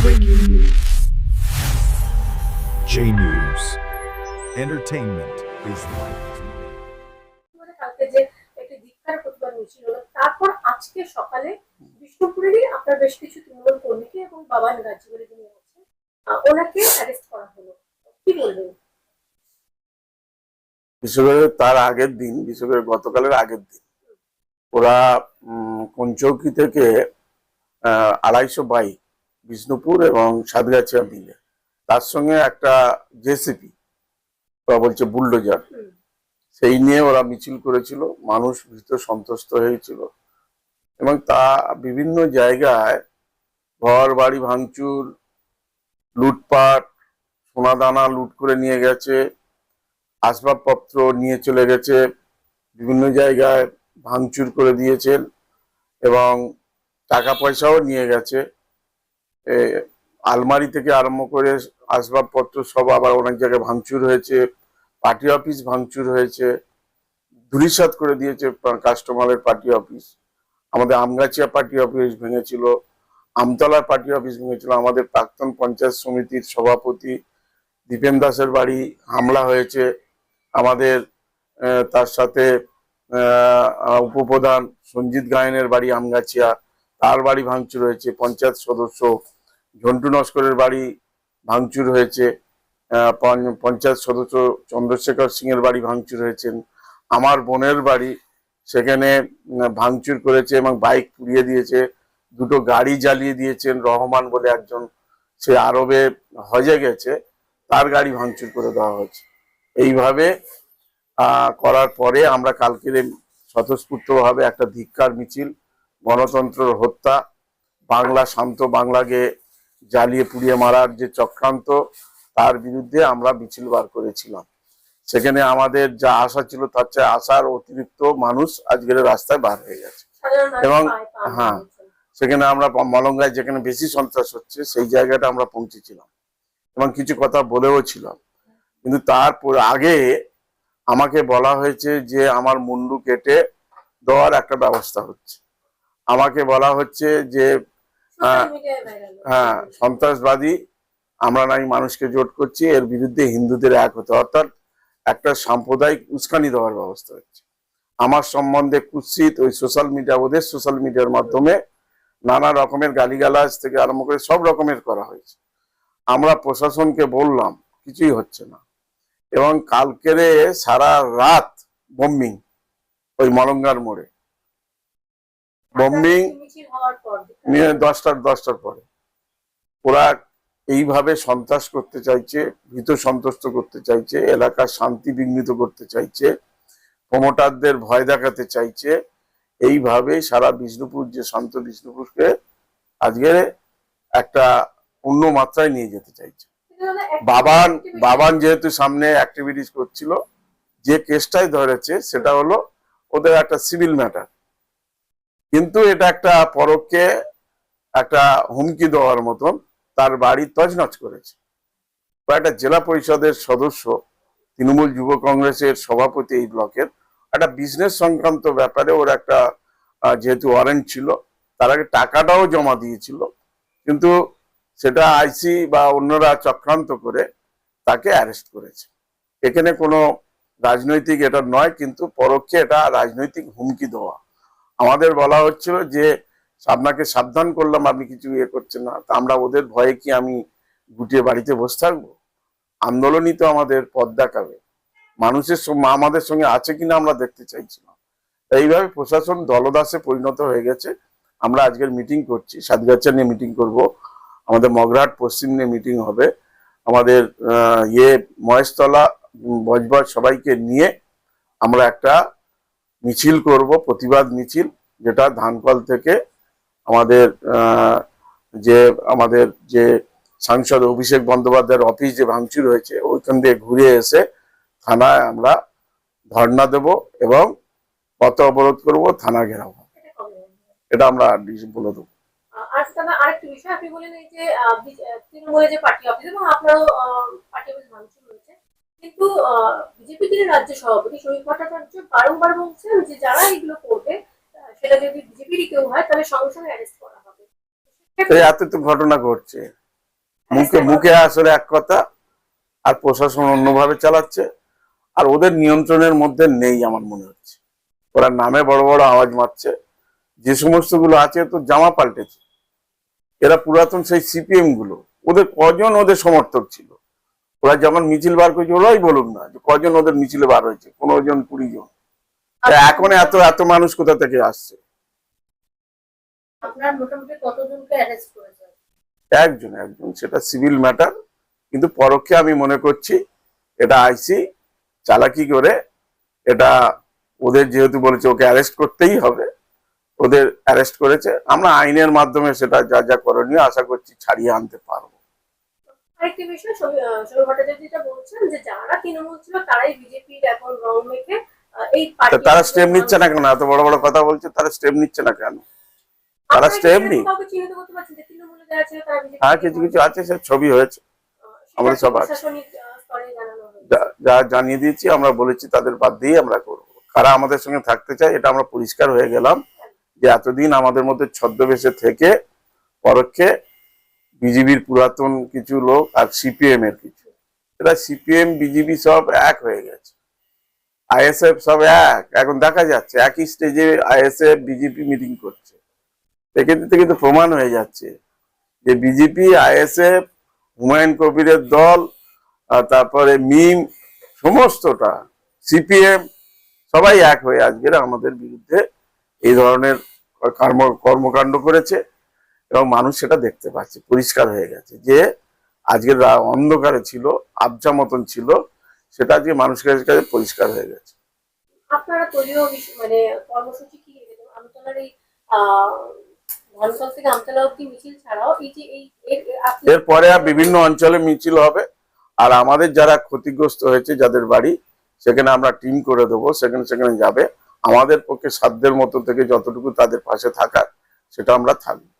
Breaking news. J News. Entertainment is right. কালকে যে একটি ধিক্কার প্রতিবাদ মিছিল হলো, তারপর আজকে সকালে বিষ্ণুপুরেরই আপনার বেশ কিছু তৃণমূল কর্মীকে এবং বাবান গাজী বলে যিনি আছেন ওনাকে অ্যারেস্ট করা হলো, কি বলবেন? বিশেষ করে তার আগের দিন, বিশেষ করে গতকালের আগের দিন ওরা কোনচৌকি থেকে 250 বাইক বিষ্ণুপুর এবং সাতগাছিয়া মিলে, তার সঙ্গে একটা জেসিপি বলছে বুলডোজার, সেই নিয়ে ওরা মিছিল করেছিল। মানুষ ভীত সন্ত্রস্ত হয়েছিল এবং তা বিভিন্ন জায়গায় ঘর বাড়ি ভাঙচুর, লুটপাট, সোনাদানা লুট করে নিয়ে গেছে, আসবাবপত্র নিয়ে চলে গেছে, বিভিন্ন জায়গায় ভাঙচুর করে দিয়েছেন এবং টাকা পয়সাও নিয়ে গেছে। আলমারি থেকে আরম্ভ করে আসবাবপত্র সব আবার অনেক জায়গায় ভাঙচুর হয়েছে, পার্টি অফিস ভাঙচুর হয়েছে, ধূলিসাৎ করে দিয়েছে কাস্টমারের পার্টি অফিস। আমাদের আমগাছিয়া পার্টি অফিস ভেঙেছিল, আমতলার পার্টি অফিস ভেঙেছিল। আমাদের প্রাক্তন পঞ্চায়েত সমিতির সভাপতি দীপেন দাসের বাড়ি হামলা হয়েছে। আমাদের তার সাথে উপপ্রধান সঞ্জিত গায়েনের বাড়ি আমগাছিয়া, তার বাড়ি ভাঙচুর হয়েছে। পঞ্চায়েত সদস্য ঝন্টু নস্করের বাড়ি ভাঙচুর হয়েছে। পঞ্চায়েত সদস্য চন্দ্রশেখর সিং এর বাড়ি ভাঙচুর হয়েছেন। আমার বোনের বাড়ি, সেখানে ভাঙচুর করেছে এবং বাইক পুড়িয়ে দিয়েছে, দুটো গাড়ি জ্বালিয়ে দিয়েছেন। রহমান বলে একজন, সে আরবে হজে গেছে, তার গাড়ি ভাঙচুর করে দেওয়া হয়েছে। এইভাবে করার পরে আমরা কালকের স্বতঃস্ফূর্তভাবে একটা ধিক্কার মিছিল, গণতন্ত্রের হত্যা, বাংলা শান্ত বাংলাকে জ্বালিয়ে পুড়িয়ে মারার যে চক্রান্ত, তার বিরুদ্ধে আমরা মিছিল বার করেছিলাম। সেখানে আমাদের যা আশা ছিল তার চেয়ে আশার অতিরিক্ত মানুষ আজকের রাস্তায় বার হয়ে গেছে। এবং হ্যাঁ, সেখানে আমরা মলঙ্গায় যেখানে বেশি সন্ত্রাস হচ্ছে সেই জায়গাটা আমরা পৌঁছেছিলাম এবং কিছু কথা বলেও ছিলাম। কিন্তু তারপর আগে আমাকে বলা হয়েছে যে আমার মুন্ডু কেটে দেওয়ার একটা ব্যবস্থা হচ্ছে। আমাকে বলা হচ্ছে যে হ্যাঁ, সন্ত্রাসবাদী, আমরা নাকি মানুষকে জোট করছি, এর বিরুদ্ধে হিন্দুদের এক হতে, অর্থাৎ একটা সাম্প্রদায়িক উস্কানি দেওয়ার ব্যবস্থা হচ্ছে। আমার সম্বন্ধে কুৎসিত ওই সোশ্যাল মিডিয়া, ওদের সোশ্যাল মিডিয়ার মাধ্যমে নানা রকমের গালিগালাজ থেকে আরম্ভ করে সব রকমের করা হয়েছে। আমরা প্রশাসনকে বললাম, কিছুই হচ্ছে না। এবং কালকেরে সারা রাত বম্বিং, ওই মলঙ্গার মোড়ে বম্বিং নিয়ে 10টার পরে ওরা এইভাবে সন্ত্রাস করতে চাইছে, ভীত সন্ত্রস্ত করতে চাইছে, এলাকার শান্তি বিঘ্নিত করতে চাইছে, প্রমোটারদের ভয় দেখাতে চাইছে। এইভাবে সারা বিষ্ণুপুর, যে শান্ত বিষ্ণুপুরকে আজকে একটা অন্য মাত্রায় নিয়ে যেতে চাইছে। বাবান যেহেতু সামনে অ্যাক্টিভিটিস করছিল, যে কেসটাই ধরেছে সেটা হলো ওদের একটা সিভিল ম্যাটার, কিন্তু এটা একটা পরোক্ষে একটা হুমকি দেওয়ার মতন তার বাড়ি তছনছ করেছে। একটা জেলা পরিষদের সদস্য, তৃণমূল যুব কংগ্রেসের সভাপতি এই ব্লকের, একটা বিজনেস সংক্রান্ত ব্যাপারে ওর একটা যেহেতু ওয়ারেন্ট ছিল, তার আগে টাকাটাও জমা দিয়েছিল, কিন্তু সেটা আইসি বা অন্যরা চক্রান্ত করে তাকে অ্যারেস্ট করেছে। এখানে কোনো রাজনৈতিক এটা নয়, কিন্তু পরোক্ষে এটা রাজনৈতিক হুমকি দেওয়া। আমাদের বলা হচ্ছিল যে আপনাকে সাবধান করলাম, আপনি কিছু করছেন না, তা আমরা ওদের ভয়ে কি আমি গুটিয়ে বাড়িতে বসে থাকবো? আন্দোলনই তো আমাদের পথ দেখাবে, মানুষের আমাদের সঙ্গে আছে কিনা আমরা দেখতে চাইছিলাম। এইভাবে প্রশাসন দলদাসে পরিণত হয়ে গেছে। আমরা আজকের মিটিং করছি, সাতগাছিয়া নিয়ে মিটিং করব, আমাদের মগরাহাট পশ্চিম নিয়ে মিটিং হবে, আমাদের মহেশতলা, বজবজ সবাইকে নিয়ে আমরা একটা মিছিল করব, প্রতিবাদ মিছিল, যেটা ধানকল থেকে আমাদের যে সাংসদ অভিষেক বন্দ্যোপাধ্যায়ের অফিস যে ভাঙচুর হয়েছে ওইখান দিয়ে ঘুরে এসে থানায় আমরা ধর্ণা দেব এবং পথ অবরোধ করব, থানা ঘেরাও হবে, এটা আমরা বলে দেবো। আরেকটা বিষয়, আপনি বলেন এই যে তৃণমূলের যে পার্টি অফিস এবং আপনারও পার্টি অফিস ভাঙচুর হয়েছে, কিন্তু বিজেপি যিনি রাজ্য সভাপতি শরীফ ভট্টাচার্য বারংবার বলছেন যে যারা এগুলো করবে সেটা যদি বিজেপিরই কেউ হয় তাহলে সঙ্গে সঙ্গে অ্যারেস্ট করা হবে। এত তো ঘটনা ঘটছে, মুখে আসলে এক কথা, আর প্রশাসন অন্যভাবে চালাচ্ছে। আর ওদের নিয়ন্ত্রণের মধ্যে নেই আমার মনে হচ্ছে। ওরা নামে বড় বড় আওয়াজ মারছে, যে সমস্ত গুলো আছে তো জামা পাল্টেছে। এরা পুরাতন সেই সিপিএম গুলো, ওদের কজন ওদের সমর্থক ছিল? ওরা যখন মিছিল বার করেছে ওরাই বলুন না যে কজন ওদের মিছিলে বার হয়েছে, 15 জন 20 জন। এখন এত এত মানুষ কোথা থেকে আসছে? আপনার মোটামুটি কতজনকে অ্যারেস্ট করেছে? একজন সেটা সিভিল ম্যাটার, কিন্তু পরোক্ষে আমি মনে করছি এটা আইসি চালাকি করে, এটা ওদের যেহেতু বলেছে ওকে অ্যারেস্ট করতেই হবে, ওদের অ্যারেস্ট করেছে। আমরা আইনের মাধ্যমে সেটা যা যা করণীয় আশা করছি ছাড়িয়ে আনতে পারবো। আরেকটি বিষয়, শোভা ভট্টাচার্য যেটা বলছেন যে যারা তৃণমূল ছিল তারাই বিজেপির এখন রং মেখে এই তা তারা স্টেপ নিচ্ছে না কেন? এত বড় বড় কথা বলছে, তারা স্টেপ নিচ্ছে না কেন? তারা স্টেপ নেই। চিহ্নিত করতে পারছেন যে তৃণমূলে যারা ছিল তারা বিজেপি? হ্যাঁ, কিছু কিছু আছে, সে ছবি হয়েছে, আমাদের সব আছে। প্রশাসনিক স্তরে জানানো হয়েছে। যা জানিয়ে দিয়েছি, আমরা বলেছি তাদের বাদ দিয়ে আমরা করবো। কারা আমাদের সঙ্গে থাকতে চায় এটা আমরা পরিষ্কার হয়ে গেলাম, যে এতদিন আমাদের মধ্যে ছদ্মবেশে থেকে পরোক্ষে বিজেপির পুরাতন কিছু লোক আর সিপিএম এর কিছু, এরা সিপিএম বিজেপি সব এক হয়ে গেছে। আইএসএফ সব এক, এখন দেখা যাচ্ছে একই স্টেজে আইএসএফ বিজেপি মিটিং করছে। এক্ষেত্রে কিন্তু প্রমাণ হয়ে যাচ্ছে যে বিজেপি, আইএসএফ, হুমায়ুন কবিরের দল, আর তারপরে মিম, সমস্তটা সিপিএম সবাই এক হয়ে আজকের আমাদের বিরুদ্ধে এই ধরনের কর্মকাণ্ড করেছে। এবং মানুষ সেটা দেখতে পাচ্ছে, পরিষ্কার হয়ে গেছে যে আজকের অন্ধকারে ছিল, আবজা মতন ছিল, সেটা আজকে মানুষের কাছে পরিষ্কার হয়ে গেছে। আপনারা দলীয় মানে কর্মসূচি কি আমতলার এই ধনতল থেকে আমতলা অব্দি মিছিল ছাড়াও এই যে এরপরে বিভিন্ন অঞ্চলে মিছিল হবে, আর আমাদের যারা ক্ষতিগ্রস্ত হয়েছে যাদের বাড়ি, সেখানে আমরা টিম করে দেবো, সেখানে যাবে। আমাদের পক্ষে সাধ্যের মতো থেকে যতটুকু তাদের পাশে থাকার সেটা আমরা থাকবো।